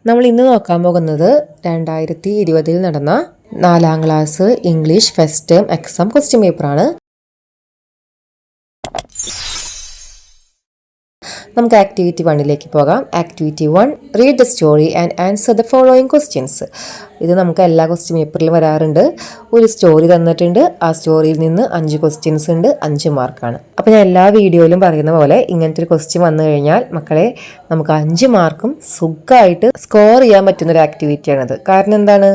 നമ്മൾ ഇന്ന് നോക്കാൻ പോകുന്നത് 2020 നടന്ന 4ാം class English first term exam question പേപ്പറാണ്. നമുക്ക് ആക്ടിവിറ്റി 1ലേക്ക് പോകാം. Activity 1, read the story and answer the following questions. ഇത് നമുക്ക് എല്ലാ ക്വസ്റ്റ്യൻ പേപ്പറിലും വരാറുണ്ട്. ഒരു സ്റ്റോറി തന്നിട്ടുണ്ട്, ആ സ്റ്റോറിയിൽ നിന്ന് 5 ക്വസ്റ്റ്യൻസ് ഉണ്ട്, 5 മാർക്കാണ്. അപ്പോൾ ഞാൻ എല്ലാ വീഡിയോയിലും പറയുന്ന പോലെ ഇങ്ങനത്തെ ഒരു ക്വസ്റ്റ്യൻ വന്നു കഴിഞ്ഞാൽ മക്കളെ നമുക്ക് 5 മാർക്കും സുഖമായിട്ട് സ്കോർ ചെയ്യാൻ പറ്റുന്നൊരു ആക്ടിവിറ്റിയാണിത്. കാരണം എന്താണ്,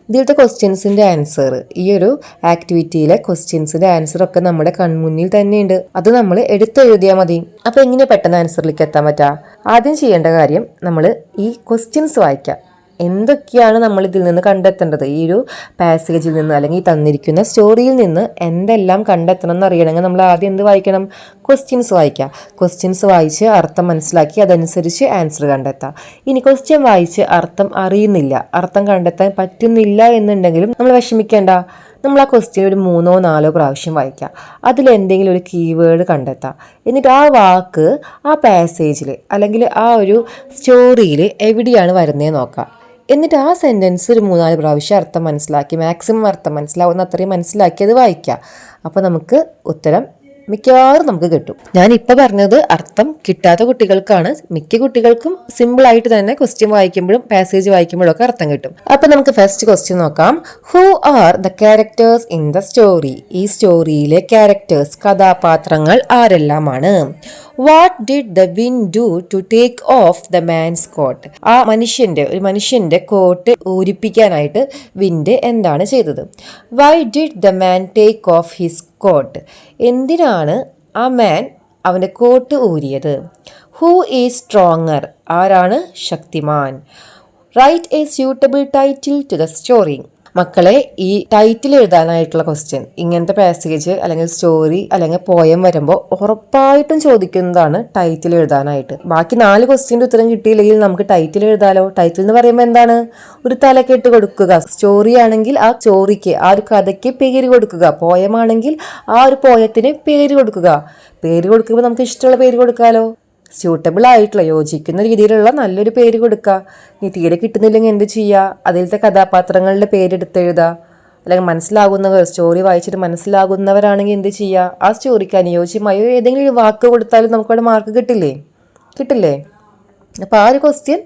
ഇതിലത്തെ ക്വസ്റ്റ്യൻസിൻ്റെ ആൻസർ, ഈ ഒരു ആക്ടിവിറ്റിയിലെ ക്വസ്റ്റ്യൻസിൻ്റെ ആൻസറൊക്കെ നമ്മുടെ കൺമുന്നിൽ തന്നെയുണ്ട്. അത് നമ്മൾ എടുത്തെഴുതിയാൽ മതി. അപ്പോൾ എങ്ങനെ പെട്ടെന്ന് ആൻസറിലേക്ക് എത്താൻ പറ്റുക? ആദ്യം ചെയ്യേണ്ട കാര്യം നമ്മൾ ഈ ക്വസ്റ്റ്യൻസ് വായിക്കുക. എന്തൊക്കെയാണ് നമ്മൾ ഇതിൽ നിന്ന് കണ്ടെത്തേണ്ടത്, ഈ ഒരു പാസേജിൽ നിന്ന് അല്ലെങ്കിൽ തന്നിരിക്കുന്ന സ്റ്റോറിയിൽ നിന്ന് എന്തെല്ലാം കണ്ടെത്തണം എന്നറിയണമെങ്കിൽ നമ്മൾ ആദ്യം എന്ത് വായിക്കണം? ക്വസ്റ്റ്യൻസ് വായിക്കുക. ക്വസ്റ്റ്യൻസ് വായിച്ച് അർത്ഥം മനസ്സിലാക്കി അതനുസരിച്ച് ആൻസർ കണ്ടെത്താം. ഇനി ക്വസ്റ്റ്യൻ വായിച്ച് അർത്ഥം അറിയുന്നില്ല, അർത്ഥം കണ്ടെത്താൻ പറ്റുന്നില്ല എന്നുണ്ടെങ്കിലും നമ്മൾ വിഷമിക്കേണ്ട. നമ്മൾ ആ ക്വസ്റ്റ്യൻ ഒരു 3ഓ 4ഓ പ്രാവശ്യം വായിക്കുക. അതിലെന്തെങ്കിലും ഒരു കീവേഡ് കണ്ടെത്താം. എന്നിട്ട് ആ വാക്ക് ആ പാസേജിൽ അല്ലെങ്കിൽ ആ ഒരു സ്റ്റോറിയിൽ എവിടെയാണ് വരുന്നതെന്ന് നോക്കാം. എന്നിട്ട് ആ സെൻറ്റൻസ് ഒരു 3-4 പ്രാവശ്യം അർത്ഥം മനസ്സിലാക്കി, മാക്സിമം അർത്ഥം മനസ്സിലാവുന്ന അത്രയും മനസ്സിലാക്കി അത് വായിക്കുക. അപ്പോൾ നമുക്ക് ഉത്തരം മിക്കവാറും നമുക്ക് കിട്ടും. ഞാനിപ്പോൾ പറഞ്ഞത് അർത്ഥം കിട്ടാത്ത കുട്ടികൾക്കാണ്. മിക്ക കുട്ടികൾക്കും സിമ്പിളായിട്ട് തന്നെ ക്വസ്റ്റ്യൻ വായിക്കുമ്പോഴും പാസേജ് വായിക്കുമ്പോഴും ഒക്കെ അർത്ഥം കിട്ടും. അപ്പം നമുക്ക് ഫസ്റ്റ് ക്വസ്റ്റ്യൻ നോക്കാം. Who are the characters in the story? ഈ സ്റ്റോറിയിലെ ക്യാരക്ടേഴ്സ്, കഥാപാത്രങ്ങൾ ആരെല്ലാമാണ്? What did the wind do to take off the man's coat? ആ ഒരു മനുഷ്യന്റെ കോട്ട് ഊരിപ്പിക്കാനായിട്ട് വിൻഡ് എന്താണ് ചെയ്തത്? Why did the man take off his coat? എന്തിനാണ് ആ മാൻ അവന്റെ കോട്ട് ഊരിയത്? Who is stronger? ആരാണ് ശക്തിമാൻ? Write a suitable title to the story. മക്കളെ, ഈ ടൈറ്റിൽ എഴുതാനായിട്ടുള്ള ക്വസ്റ്റ്യൻ, ഇങ്ങനത്തെ പാസേജ് അല്ലെങ്കിൽ സ്റ്റോറി അല്ലെങ്കിൽ പോയം വരുമ്പോൾ ഉറപ്പായിട്ടും ചോദിക്കുന്നതാണ് ടൈറ്റിൽ എഴുതാനായിട്ട്. ബാക്കി 4 ക്വസ്റ്റ്യൻ്റെ ഉത്തരം കിട്ടിയില്ലെങ്കിൽ നമുക്ക് ടൈറ്റിൽ എഴുതാലോ. ടൈറ്റിൽ എന്ന് പറയുമ്പോൾ എന്താണ്? ഒരു തലക്കെട്ട് കൊടുക്കുക. സ്റ്റോറി ആണെങ്കിൽ ആ സ്റ്റോറിക്ക്, ആ ഒരു കഥയ്ക്ക് പേര് കൊടുക്കുക. പോയമാണെങ്കിൽ ആ ഒരു പോയത്തിന് പേര് കൊടുക്കുക. പേര് കൊടുക്കുമ്പോൾ നമുക്ക് ഇഷ്ടമുള്ള പേര് കൊടുക്കാമല്ലോ. സ്യൂട്ടബിൾ ആയിട്ടുള്ള, യോജിക്കുന്ന രീതിയിലുള്ള നല്ലൊരു പേര് കൊടുക്കുക. ഇനി തീരെ കിട്ടുന്നില്ലെങ്കിൽ എന്ത് ചെയ്യുക? അതിലത്തെ കഥാപാത്രങ്ങളുടെ പേരെടുത്തെഴുതുക. അല്ലെങ്കിൽ മനസ്സിലാകുന്നവർ, സ്റ്റോറി വായിച്ചിട്ട് മനസ്സിലാകുന്നവരാണെങ്കിൽ എന്ത് ചെയ്യുക? ആ സ്റ്റോറിക്ക് അനുയോജ്യമായോ ഏതെങ്കിലും ഒരു വാക്ക് കൊടുത്താലും നമുക്കവിടെ മാർക്ക് കിട്ടില്ലേ? അപ്പോൾ ആ ഒരു ക്വസ്റ്റ്യൻ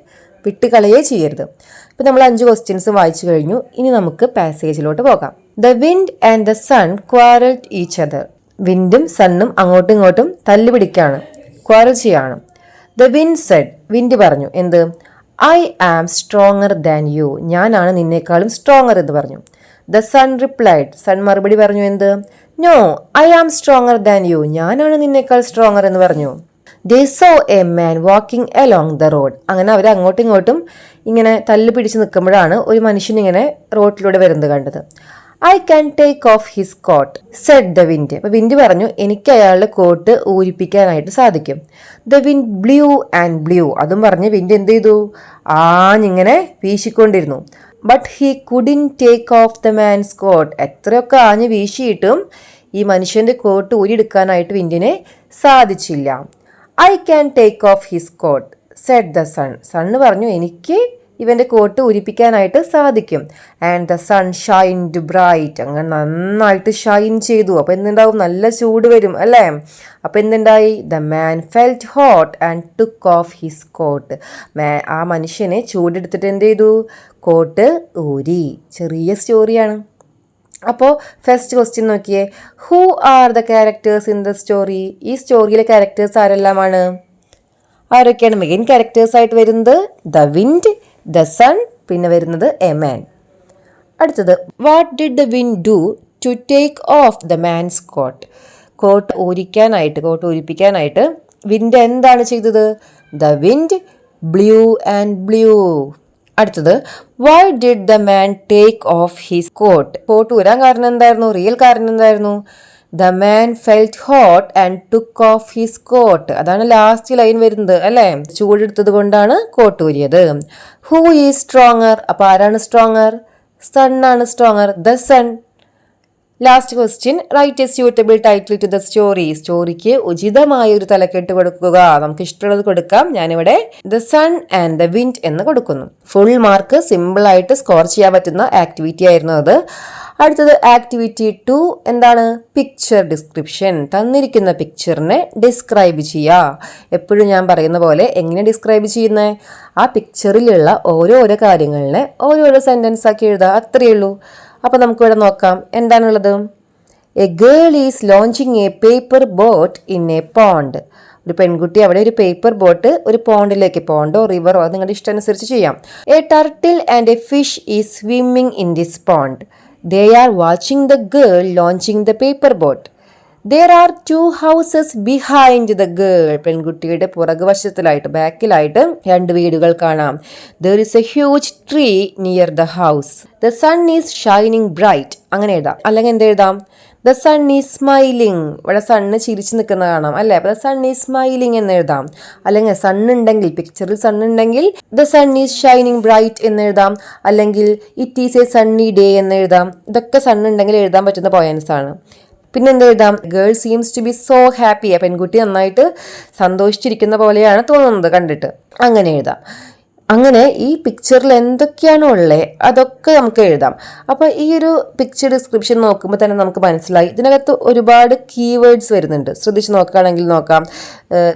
വിട്ടുകളയേ ചെയ്യരുത്. ഇപ്പം നമ്മൾ 5 ക്വസ്റ്റ്യൻസ് വായിച്ചു കഴിഞ്ഞു. ഇനി നമുക്ക് പാസേജിലോട്ട് പോകാം. The wind and the sun quarrelled each other. വിൻഡും സണ്ണും അങ്ങോട്ടും ഇങ്ങോട്ടും തല്ലുപിടിക്കാണ്, ക്വാറൽ ചെയ്യാണ്. ദ വിൻഡ് സെഡ്, വിൻഡ് പറഞ്ഞു എന്ത്? I am stronger than you. ഞാനാണ് നിന്നേക്കാളും സ്ട്രോങ്ങർ എന്ന് പറഞ്ഞു. ദ സൺ റിപ്ലൈഡ്, സൺ മറുപടി പറഞ്ഞു എന്ത്? No, I am stronger than you. ഞാനാണ് നിന്നേക്കാൾ സ്ട്രോങ്ങർ എന്ന് പറഞ്ഞു. They saw a man walking along the road. അങ്ങനെ അവർ അങ്ങോട്ടും ഇങ്ങോട്ടും ഇങ്ങനെ തല്ല് പിടിച്ച് നിൽക്കുമ്പോഴാണ് ഒരു മനുഷ്യൻ ഇങ്ങനെ റോഡിലൂടെ വരുന്നത് കണ്ടത്. I can take off his coat said the wind. അപ്പോൾ വിൻഡ് പറഞ്ഞു എനിക്ക് അയാളുടെ കോട്ട് ഊരിപ്പിക്കാനായിട്ട് സാധിക്കും. The wind blew and blew. അതും പറഞ്ഞ് വിൻഡ് എന്ത് ചെയ്തു? ആഞ്ഞിങ്ങനെ വീശിക്കൊണ്ടിരുന്നു. But he couldn't take off the man's coat. എത്രയൊക്കെ ആഞ്ഞ് വീശിയിട്ടും ഈ മനുഷ്യന്റെ കോട്ട് ഊരിയെടുക്കാനായിട്ട് വിൻഡിനെ സാധിച്ചില്ല. I can take off his coat said the sun. Sun പറഞ്ഞു എനിക്ക് ഇവന്റെ കോട്ട് ഊരിപ്പിക്കാനായിട്ട് സാധിക്കും. And the sun ഷൈൻഡ് bright. അങ്ങനെ നന്നായിട്ട് ഷൈൻ ചെയ്തു. അപ്പോൾ എന്തുണ്ടാവും? നല്ല ചൂട് വരും അല്ലേ? അപ്പോൾ എന്തുണ്ടായി? The man felt hot and took off his coat. ആ മനുഷ്യനെ ചൂടെടുത്തിട്ട് എന്ത് ചെയ്തു? കോട്ട് ഊരി. ചെറിയ സ്റ്റോറിയാണ്. അപ്പോൾ ഫസ്റ്റ് ക്വസ്റ്റ്യൻ നോക്കിയേ. Who are the characters in the story? ഈ സ്റ്റോറിയിലെ ക്യാരക്ടേഴ്സ് ആരെല്ലാമാണ്? ആരൊക്കെയാണ് മെയിൻ ക്യാരക്ടേഴ്സ് ആയിട്ട് വരുന്നത്? ദ വിൻഡ്, ദ സൺ, പിന്നെ വരുന്നത് എ മാൻ. അടുത്തത്, what did the wind do to take off the man's coat? Coat ഊരിപ്പിക്കാനായിട്ട് വിൻഡ് എന്താണ് ചെയ്തത്? The wind blew and blew. അടുത്തത്, why did the man take off his coat? Coat ഊരാൻ കാരണം എന്തായിരുന്നു? റിയൽ കാരണം എന്തായിരുന്നു? The man felt hot and took off his coat. അതാണ് ലാസ്റ്റ് ലൈൻ വരുന്നത് അല്ലേ? ചൂടെടുത്തത് കൊണ്ടാണ് കോട്ട് ഊരിയത്. Who is stronger? അപ്പോൾ ആരാണ് സ്ട്രോങ്ങർ? സൺ ആണ് stronger. The sun. Last question, write a suitable title to the story. സ്റ്റോറിക്ക് ഉചിതമായ ഒരു തലക്കെട്ട് കൊടുക്കുക. നമുക്ക് ഇഷ്ടമുള്ളത് കൊടുക്കാം. ഞാനിവിടെ the sun and the wind എന്ന് കൊടുക്കുന്നു. ഫുൾ മാർക്ക് സിമ്പിൾ ആയിട്ട് സ്കോർ ചെയ്യാൻ പറ്റുന്ന ആക്ടിവിറ്റി ആയിരുന്നു അത്. അടുത്തത് ആക്ടിവിറ്റി 2 എന്താണ്? Picture description. തന്നിരിക്കുന്ന പിക്ചറിനെ ഡിസ്ക്രൈബ് ചെയ്യുക. എപ്പോഴും ഞാൻ പറയുന്ന പോലെ എങ്ങനെ ഡിസ്ക്രൈബ് ചെയ്യുന്നത്? ആ പിക്ചറിലുള്ള ഓരോരോ കാര്യങ്ങളിനെ ഓരോരോ സെന്റൻസ് ആക്കി എഴുതുക, അത്രയേ ഉള്ളൂ. അപ്പോൾ നമുക്കിവിടെ നോക്കാം എന്താണുള്ളത്. A girl is launching A paper boat in A pond. ഒരു പെൺകുട്ടി അവിടെ ഒരു പേപ്പർ ബോട്ട് ഒരു പോണ്ടിലേക്ക്, പോണ്ടോ റിവറോ അത് നിങ്ങളുടെ ഇഷ്ടം അനുസരിച്ച് ചെയ്യാം. A turtle and A fish is swimming in this pond. They are watching the girl launching the paper boat. There are 2 houses behind the girl. പെൺകുട്ടിയുടെ പുറകുവശത്തിലായിട്ട് ബാക്കിലായിട്ട് 2 വീടുകൾ കാണാം. There is a huge tree near the house. The sun is shining bright. അങ്ങനെ എഴുതാം. അല്ലെങ്കിൽ എന്ത് എഴുതാം? The sun is smiling. ഇവിടെ sun ചിരിച്ചു നിൽക്കുന്ന കാണാം അല്ലേ? അപ്പോൾ the sun is smiling എന്ന് എഴുതാം. അല്ലെങ്കിൽ സണ്ണ് ഉണ്ടെങ്കിൽ, പിക്ചറിൽ സണ്ണ് ഉണ്ടെങ്കിൽ the sun is shining bright എന്ന് എഴുതാം. അല്ലെങ്കിൽ it is a sunny day എന്ന് എഴുതാം. ഇതൊക്കെ സണ്ണ് ഉണ്ടെങ്കിൽ എഴുതാൻ പറ്റുന്ന പോയൻസ് ആണ്. പിന്നെ എന്ത് എഴുതാം? Girl seems to be so happy. ആ പെൺകുട്ടി നന്നായിട്ട് സന്തോഷിച്ചിരിക്കുന്ന പോലെയാണ് തോന്നുന്നത് കണ്ടിട്ട്. അങ്ങനെ എഴുതാം. അങ്ങനെ ഈ പിക്ചറിൽ എന്തൊക്കെയാണോ ഉള്ളത് അതൊക്കെ നമുക്ക് എഴുതാം. അപ്പോൾ ഈ ഒരു പിക്ചർ ഡിസ്ക്രിപ്ഷൻ നോക്കുമ്പോൾ തന്നെ നമുക്ക് മനസ്സിലായി ഇതിനകത്ത് ഒരുപാട് കീവേഡ്സ് വരുന്നുണ്ട്. ശ്രദ്ധിച്ച് നോക്കുകയാണെങ്കിൽ നോക്കാം.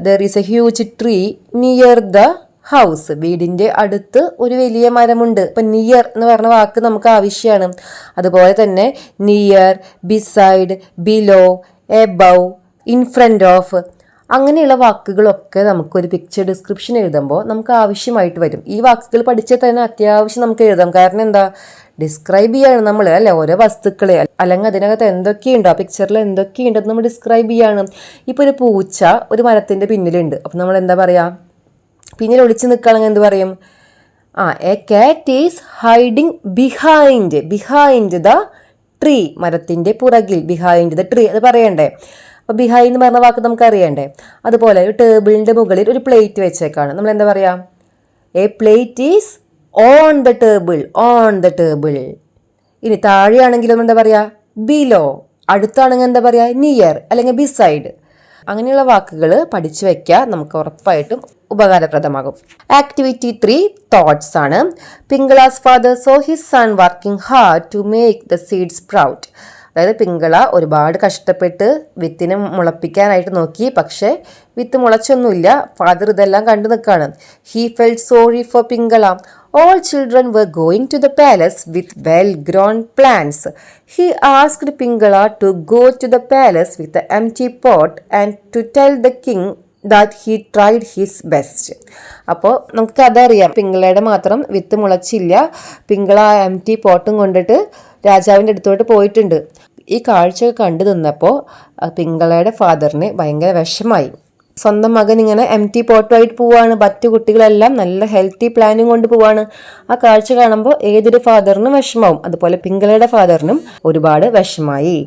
There is A huge tree near the house. വീടിൻ്റെ അടുത്ത് ഒരു വലിയ മരമുണ്ട്. ഇപ്പം നിയർ എന്ന് പറഞ്ഞ വാക്ക് നമുക്ക് ആവശ്യമാണ്. അതുപോലെ തന്നെ near, beside, below, above, in front of, അങ്ങനെയുള്ള വാക്കുകളൊക്കെ നമുക്കൊരു പിക്ചർ ഡിസ്ക്രിപ്ഷൻ എഴുതുമ്പോൾ നമുക്ക് ആവശ്യമായിട്ട് വരും. ഈ വാക്കുകൾ പഠിച്ചാൽ തന്നെ അത്യാവശ്യം നമുക്ക് എഴുതാം. കാരണം എന്താ? ഡിസ്ക്രൈബ് ചെയ്യാണ് നമ്മൾ അല്ലെ ഓരോ വസ്തുക്കളെ, അല്ലെങ്കിൽ അതിനകത്ത് എന്തൊക്കെയുണ്ടോ, ആ പിക്ചറിൽ എന്തൊക്കെയുണ്ടെന്ന് നമ്മൾ ഡിസ്ക്രൈബ് ചെയ്യാണ്. ഇപ്പോൾ ഒരു പൂച്ച ഒരു മരത്തിൻ്റെ പിന്നിലുണ്ട്. അപ്പം നമ്മൾ എന്താ പറയുക? പിന്നിൽ ഒളിച്ച് നിൽക്കുകയാണെങ്കിൽ എന്ത് പറയും? എ കാറ്റ് is hiding behind the tree. മരത്തിൻ്റെ പുറകിൽ, ബിഹൈൻഡ് ദ ട്രീ അത് പറയണ്ടേ? അപ്പോൾ ബിഹൈൻഡ് എന്ന് പറഞ്ഞ വാക്ക് നമുക്ക് അറിയണ്ടേ? അതുപോലെ ഒരു ടേബിളിൻ്റെ മുകളിൽ ഒരു പ്ലേറ്റ് വെച്ചേക്കാണ്. നമ്മൾ എന്താ പറയുക? A plate is on the table. ഇനി താഴെയാണെങ്കിലും എന്താ പറയുക? ബിലോ. അടുത്താണെങ്കിൽ എന്താ പറയുക? നിയർ അല്ലെങ്കിൽ ബിസൈഡ്. അങ്ങനെയുള്ള വാക്കുകൾ പഠിച്ചു വയ്ക്കുക, നമുക്ക് ഉറപ്പായിട്ടും ഉപകാരപ്രദമാകും. ആക്ടിവിറ്റി 3 തോട്ട്സ് ആണ്. Pingala's father saw his son working hard to make the seeds sprout. അതായത് പിങ്കള ഒരുപാട് കഷ്ടപ്പെട്ട് വിത്തിനെ മുളപ്പിക്കാനായിട്ട് നോക്കി, പക്ഷേ വിത്ത് മുളച്ചൊന്നുമില്ല. ഫാദർ ഇതെല്ലാം കണ്ടു നിൽക്കുകയാണ്. He felt sorry for Pingala. All children were going to the palace with well-grown plans. He asked Pingala to go to the palace with the empty pot and to tell the king that he tried his best. അപ്പോൾ നമുക്ക് അതറിയാം, പിങ്കളയുടെ മാത്രം വിത്ത് മുളച്ചില്ല. പിങ്കള എംറ്റി പോട്ടും കൊണ്ടിട്ട് രാജാവിൻ്റെ അടുത്തോട്ട് പോയിട്ടുണ്ട്. ഈ കാഴ്ച കണ്ടു നിന്നപ്പോൾ പിങ്കളയുടെ ഫാദറിന് ഭയങ്കര വിഷമായി. സ്വന്തം മകൻ ഇങ്ങനെ എംറ്റി പോട്ടുമായിട്ട് പോവാണ്, മറ്റു കുട്ടികളെല്ലാം നല്ല ഹെൽത്തി പ്ലാനും കൊണ്ട് പോവാണ്. ആ കാഴ്ച കാണുമ്പോൾ ഏതൊരു ഫാദറിനും വിഷമാവും. അതുപോലെ പിങ്കളയുടെ ഫാദറിനും ഒരുപാട് വിഷമായി.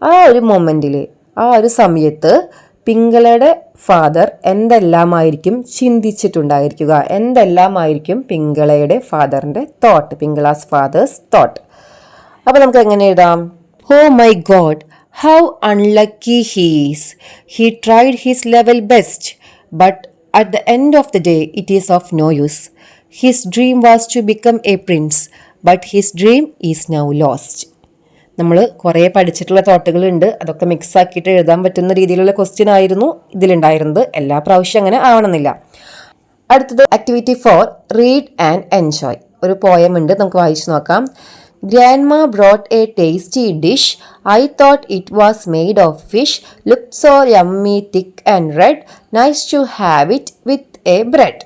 ആ ഒരു മൊമെന്റിൽ, ആ ഒരു സമയത്ത് പിങ്കളയുടെ ഫാദർ എന്തെല്ലാമായിരിക്കും ചിന്തിച്ചിട്ടുണ്ടായിരിക്കുക? എന്തെല്ലാമായിരിക്കും പിങ്കളയുടെ ഫാദറിന്റെ തോട്ട്, പിങ്കളാസ് ഫാദേഴ്സ് തോട്ട്? അപ്പോൾ നമുക്ക് എങ്ങനെ എഴുതാം? Oh my God, how unlucky he is. He tried his level best, but at the end of the day, it is of no use. His dream was to become a prince, but his dream is now lost. നമ്മൾ കുറേ പഠിച്ചിട്ടുള്ള തോട്ടുകളുണ്ട്, അതൊക്കെ mix ആക്കിയിട്ട് എഴുതാൻ പറ്റുന്ന രീതിയിലുള്ള question ആയിരുന്നു ഇതിലുണ്ടായിരുന്നത്. എല്ലാ പ്രാവശ്യം അങ്ങനെ ആവണമെന്നില്ല. അടുത്തത് ആക്ടിവിറ്റി 4 റീഡ് ആൻഡ് എൻജോയ്. ഒരു പോയം ഉണ്ട്, നമുക്ക് വായിച്ചു നോക്കാം. Grandma brought a tasty dish. I thought it was made of fish. Looked so yummy, thick and red. Nice to have it with a bread.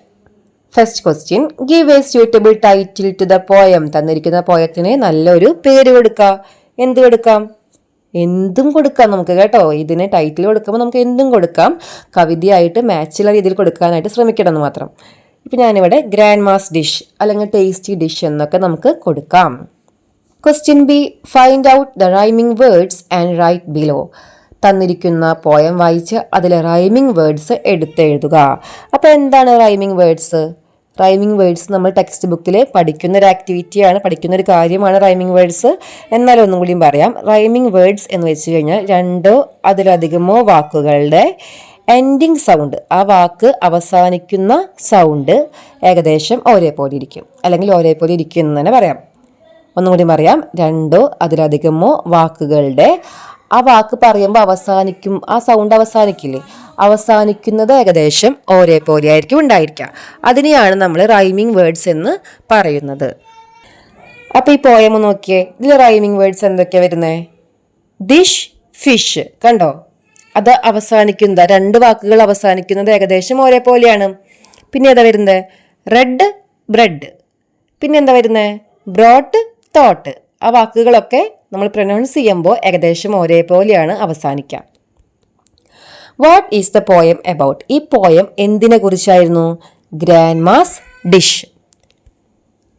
First question. Give a suitable title to the poem. തന്നിരിക്കുന്ന പോയത്തിന് നല്ലൊരു പേര് കൊടുക്കാം. എന്ത് കൊടുക്കാം? എന്തും കൊടുക്കാം നമുക്ക് കേട്ടോ. ഇതിന് ടൈറ്റിൽ കൊടുക്കുമ്പോൾ നമുക്ക് എന്തും കൊടുക്കാം. കവിതയായിട്ട് മാച്ചുള്ള രീതിയിൽ കൊടുക്കാനായിട്ട് ശ്രമിക്കണം എന്ന് മാത്രം. ഇപ്പം ഞാനിവിടെ ഗ്രാൻഡ് മാസ് ഡിഷ് അല്ലെങ്കിൽ ടേസ്റ്റി ഡിഷ് എന്നൊക്കെ നമുക്ക് കൊടുക്കാം. Question B. Find out the rhyming words and write below. തന്നിരിക്കുന്ന പോയം വായിച്ച് അതിലെ റൈമിംഗ് വേർഡ്സ് എടുത്തെഴുതുക. അപ്പോൾ എന്താണ് റൈമിംഗ് വേർഡ്സ്? റൈമിംഗ് വേർഡ്സ് നമ്മൾ ടെക്സ്റ്റ് ബുക്കിൽ പഠിക്കുന്ന ഒരു ആക്ടിവിറ്റിയാണ്, പഠിക്കുന്ന ഒരു കാര്യമാണ് റൈമിംഗ് വേർഡ്സ്. എന്നാലും ഒന്നും കൂടിയും പറയാം. റൈമിംഗ് വേർഡ്സ് എന്ന് വെച്ച് കഴിഞ്ഞാൽ 2 അതിലധികമോ വാക്കുകളുടെ എൻഡിങ് സൗണ്ട്, ആ വാക്ക് അവസാനിക്കുന്ന സൗണ്ട് ഏകദേശം ഒരേപോലെ ഇരിക്കും, അല്ലെങ്കിൽ ഒരേപോലെ ഇരിക്കും എന്ന് തന്നെ പറയാം. ഒന്നും കൂടി പറയാം. 2 അതിലധികമോ വാക്കുകളുടെ ആ വാക്ക് പറയുമ്പോൾ അവസാനിക്കും, ആ സൗണ്ട് അവസാനിക്കില്ലേ, അവസാനിക്കുന്നത് ഏകദേശം ഒരേപോലെ ആയിരിക്കും ഉണ്ടായിരിക്കുക. അതിനെയാണ് നമ്മൾ റൈമിംഗ് വേർഡ്സ് എന്ന് പറയുന്നത്. അപ്പോൾ ഈ പോയം നോക്കിയേ, ഇതിൽ റൈമിംഗ് വേർഡ്സ് എന്തൊക്കെയാണ് വരുന്നത്? ഡിഷ്, ഫിഷ്, കണ്ടോ? അത് അവസാനിക്കുന്നത്, 2 വാക്കുകൾ അവസാനിക്കുന്നത് ഏകദേശം ഒരേപോലെയാണ്. പിന്നെ ഏതാ വരുന്നത്? Red, bread. പിന്നെ എന്താ വരുന്നത്? Brought, thought. ആ വാക്കുകളൊക്കെ നമ്മൾ പ്രൊനൗൺസ് ചെയ്യുമ്പോൾ ഏകദേശം ഒരേപോലെയാണ് അവസാനിക്കുക. What is the poem about? ഈ പോയം എന്തിനെ കുറിച്ചായിരുന്നു? Grandma's dish.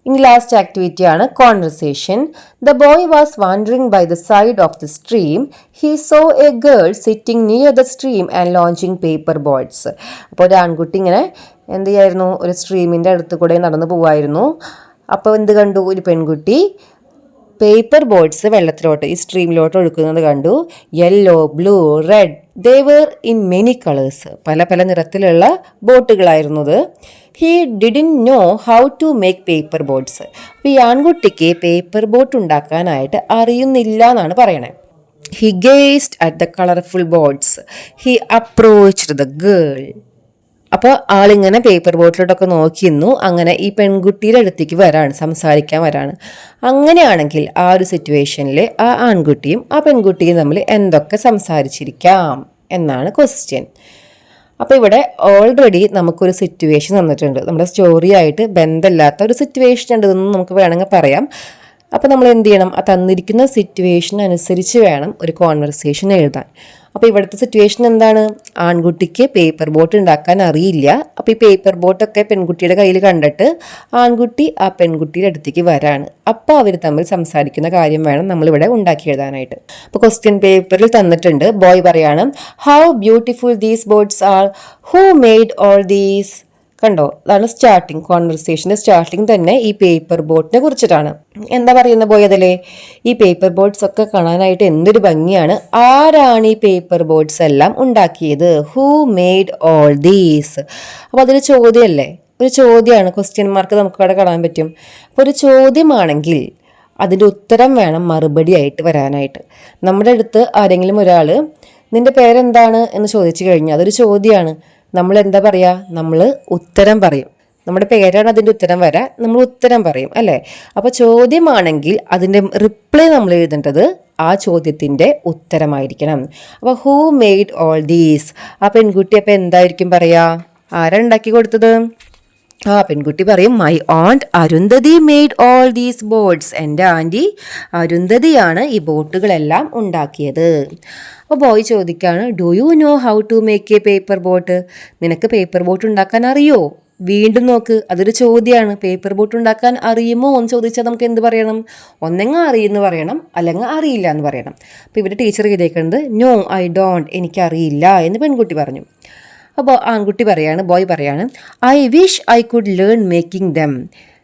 ഇനി ലാസ്റ്റ് ആക്ടിവിറ്റി ആണ് conversation. The boy was wandering by the side of the stream. He saw a girl sitting near the stream and launching paper boards. അപ്പോൾ ഒരു ആൺകുട്ടി ഇങ്ങനെ എന്ത് ചെയ്യായിരുന്നു? ഒരു സ്ട്രീമിൻ്റെ അടുത്ത് കൂടെ നടന്നു പോവായിരുന്നു. അപ്പോൾ എന്ത് കണ്ടു? ഒരു പെൺകുട്ടി പേപ്പർ ബോർഡ്സ് വെള്ളത്തിലോട്ട്, ഈ സ്ട്രീമിലോട്ട് ഒഴുക്കുന്നത് കണ്ടു. Yellow, blue, red, they were in many colours. പല പല നിറത്തിലുള്ള ബോട്ടുകളായിരുന്നത്. He didn't know how to make paper boats. അപ്പോൾ ഈ ആൺകുട്ടിക്ക് പേപ്പർ ബോട്ട് ഉണ്ടാക്കാനായിട്ട് അറിയുന്നില്ല എന്നാണ് പറയണേ. He gazed at the colourful boats. He approached the girl. അപ്പോൾ ആളിങ്ങനെ പേപ്പർ ബോട്ടിലോട്ടൊക്കെ നോക്കിയിരുന്നു. അങ്ങനെ ഈ പെൺകുട്ടിയുടെ അടുത്തേക്ക് വരാണ്, സംസാരിക്കാൻ വരാണ്. അങ്ങനെയാണെങ്കിൽ ആ ഒരു സിറ്റുവേഷനിൽ ആ ആൺകുട്ടിയും ആ പെൺകുട്ടിയും തമ്മിൽ എന്തൊക്കെ സംസാരിച്ചിരിക്കാം എന്നാണ് ക്വസ്റ്റ്യൻ. അപ്പോൾ ഇവിടെ ഓൾറെഡി നമുക്കൊരു സിറ്റുവേഷൻ തന്നിട്ടുണ്ട്. നമ്മുടെ സ്റ്റോറിയായിട്ട് ബന്ധമില്ലാത്ത ഒരു സിറ്റുവേഷൻ ഉണ്ടെന്ന് നമുക്ക് വേണമെങ്കിൽ പറയാം. അപ്പോൾ നമ്മൾ എന്ത് ചെയ്യണം? ആ തന്നിരിക്കുന്ന സിറ്റുവേഷൻ അനുസരിച്ച് വേണം ഒരു കോൺവെർസേഷൻ എഴുതാൻ. അപ്പോൾ ഇവിടുത്തെ സിറ്റുവേഷൻ എന്താണ്? ആൺകുട്ടിക്ക് പേപ്പർ ബോട്ട് ഉണ്ടാക്കാൻ അറിയില്ല. അപ്പോൾ ഈ പേപ്പർ ബോട്ടൊക്കെ പെൺകുട്ടിയുടെ കയ്യിൽ കണ്ടിട്ട് ആൺകുട്ടി ആ പെൺകുട്ടിയുടെ അടുത്തേക്ക് വരാണ്. അപ്പോൾ അവർ തമ്മിൽ സംസാരിക്കുന്ന കാര്യം വേണം നമ്മളിവിടെ ഉണ്ടാക്കി എഴുതാനായിട്ട്. അപ്പോൾ ക്വസ്റ്റ്യൻ പേപ്പറിൽ തന്നിട്ടുണ്ട്. ബോയ് പറയാണ്, how beautiful these boats are, who made all these. കണ്ടോ? അതാണ് സ്റ്റാർട്ടിങ്, കോൺവെർസേഷൻ്റെ സ്റ്റാർട്ടിങ് തന്നെ ഈ പേപ്പർ ബോട്ടിനെ കുറിച്ചിട്ടാണ്. എന്താ പറയുന്ന ബോയ് അതിലെ? ഈ പേപ്പർ ബോട്ട്സ് ഒക്കെ കാണാനായിട്ട് എന്തൊരു ഭംഗിയാണ്. ആരാണ് ഈ പേപ്പർ ബോട്ട്സ് എല്ലാം ഉണ്ടാക്കിയത്? Who made all these. അപ്പോൾ അതൊരു ചോദ്യമല്ലേ? ഒരു ചോദ്യമാണ്. ക്വസ്റ്റ്യൻ മാർക്ക് നമുക്ക് അവിടെ കാണാൻ പറ്റും. അപ്പോൾ ഒരു ചോദ്യമാണെങ്കിൽ അതിൻ്റെ ഉത്തരം വേണം മറുപടി ആയിട്ട് വരാനായിട്ട്. നമ്മുടെ അടുത്ത് ആരെങ്കിലും ഒരാൾ നിൻ്റെ പേരെന്താണ് എന്ന് ചോദിച്ചു കഴിഞ്ഞാൽ അതൊരു ചോദ്യമാണ്. നമ്മൾ എന്താ പറയുക? നമ്മൾ ഉത്തരം പറയും. നമ്മുടെ പേരാണ് അതിൻ്റെ ഉത്തരം വരാൻ, നമ്മൾ ഉത്തരം പറയും അല്ലേ? അപ്പോൾ ചോദ്യമാണെങ്കിൽ അതിൻ്റെ റിപ്ലൈ നമ്മൾ എഴുതേണ്ടത് ആ ചോദ്യത്തിൻ്റെ ഉത്തരമായിരിക്കണം. അപ്പോൾ ഹൂ മെയ്ഡ് ഓൾ ദീസ്. ആ പെൺകുട്ടി അപ്പോൾ എന്തായിരിക്കും പറയുക? ആരാ ഉണ്ടാക്കി കൊടുത്തത്? ആ പെൺകുട്ടി പറയും, my aunt Arundhati made all these boats. എൻ്റെ ആൻറ്റി അരുന്ധതിയാണ് ഈ ബോട്ടുകളെല്ലാം ഉണ്ടാക്കിയത്. അപ്പോൾ ബോയ് ചോദിക്കുകയാണ്, do you know how to make a paper boat. നിനക്ക് പേപ്പർ ബോട്ട് ഉണ്ടാക്കാൻ അറിയോ? വീണ്ടും നോക്ക്, അതൊരു ചോദ്യമാണ്. പേപ്പർ ബോട്ട് ഉണ്ടാക്കാൻ അറിയുമോ എന്ന് ചോദിച്ചാൽ നമുക്ക് എന്ത് പറയണം? ഒന്നെങ്കിൽ അറിയുമെന്ന് പറയണം, അല്ലെങ്കിൽ അറിയില്ല എന്ന് പറയണം. അപ്പോൾ ഇവിടെ ടീച്ചർ എഴുതിയേക്കുന്നത് നോ ഐ ഡോണ്ട്, എനിക്കറിയില്ല എന്ന് പെൺകുട്ടി പറഞ്ഞു. അപ്പോൾ ആൺകുട്ടി പറയാണ്, ബോയ് പറയാണ്, I wish I could learn making them.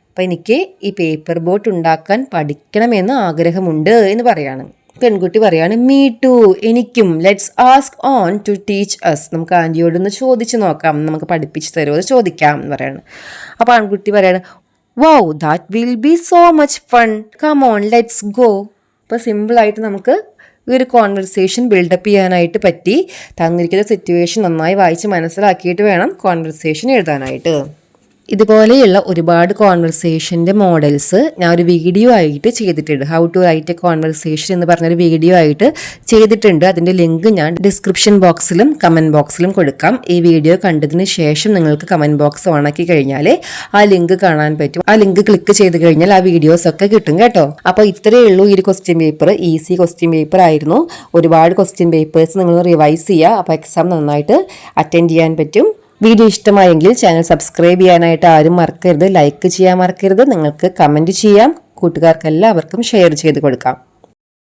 അപ്പോൾ എനിക്ക് ഈ പേപ്പർ ബോട്ട് ഉണ്ടാക്കാൻ പഠിക്കണമെന്ന് ആഗ്രഹമുണ്ട് എന്ന് പറയാണ്. പെൺകുട്ടി പറയാണ്, മീ ടു, എനിക്കും. Let's ask aunt to teach us. നമുക്ക് ആൻറ്റിയോടൊന്ന് ചോദിച്ച് നോക്കാം, നമുക്ക് പഠിപ്പിച്ച് തരുമോ എന്ന് ചോദിക്കാം എന്ന് പറയാണ്. അപ്പോൾ ആൺകുട്ടി പറയാണ്, wow that will be so much fun, come on let's go. അപ്പോൾ സിമ്പിളായിട്ട് നമുക്ക് ഈ ഒരു കോൺവെർസേഷൻ ബിൽഡപ്പ് ചെയ്യാനായിട്ട് പറ്റി. തന്നിരിക്കുന്ന സിറ്റുവേഷൻ നന്നായി വായിച്ച് മനസ്സിലാക്കിയിട്ട് വേണം കോൺവെർസേഷൻ എഴുതാനായിട്ട്. ഇതുപോലെയുള്ള ഒരുപാട് കോൺവെർസേഷൻ്റെ മോഡൽസ് ഞാൻ ഒരു വീഡിയോ ആയിട്ട് ചെയ്തിട്ടുണ്ട്. How to write a conversation എന്ന് പറഞ്ഞൊരു വീഡിയോ ആയിട്ട് ചെയ്തിട്ടുണ്ട്. അതിൻ്റെ ലിങ്ക് ഞാൻ ഡിസ്ക്രിപ്ഷൻ ബോക്സിലും കമൻറ്റ് ബോക്സിലും കൊടുക്കാം. ഈ വീഡിയോ കണ്ടതിന് ശേഷം നിങ്ങൾക്ക് കമൻറ്റ് ബോക്സ് ഓണാക്കി കഴിഞ്ഞാൽ ആ ലിങ്ക് കാണാൻ പറ്റും. ആ ലിങ്ക് ക്ലിക്ക് ചെയ്ത് കഴിഞ്ഞാൽ ആ വീഡിയോസ് ഒക്കെ കിട്ടും കേട്ടോ. അപ്പോൾ ഇത്രയേ ഉള്ളൂ ഈ ഒരു question paper. Easy question paper ആയിരുന്നു. ഒരുപാട് ക്വസ്റ്റ്യൻ പേപ്പേഴ്സ് നിങ്ങൾ റിവൈസ് ചെയ്യുക. അപ്പോൾ എക്സാം നന്നായിട്ട് അറ്റൻഡ് ചെയ്യാൻ പറ്റും. വീഡിയോ ഇഷ്ടമായെങ്കിൽ ചാനൽ സബ്സ്ക്രൈബ് ചെയ്യാനായിട്ട് ആരും മറക്കരുത്. ലൈക്ക് ചെയ്യാൻ മറക്കരുത്. നിങ്ങൾക്ക് കമൻറ്റ് ചെയ്യാം. കൂട്ടുകാർക്ക് എല്ലാവർക്കും ഷെയർ ചെയ്ത് കൊടുക്കാം.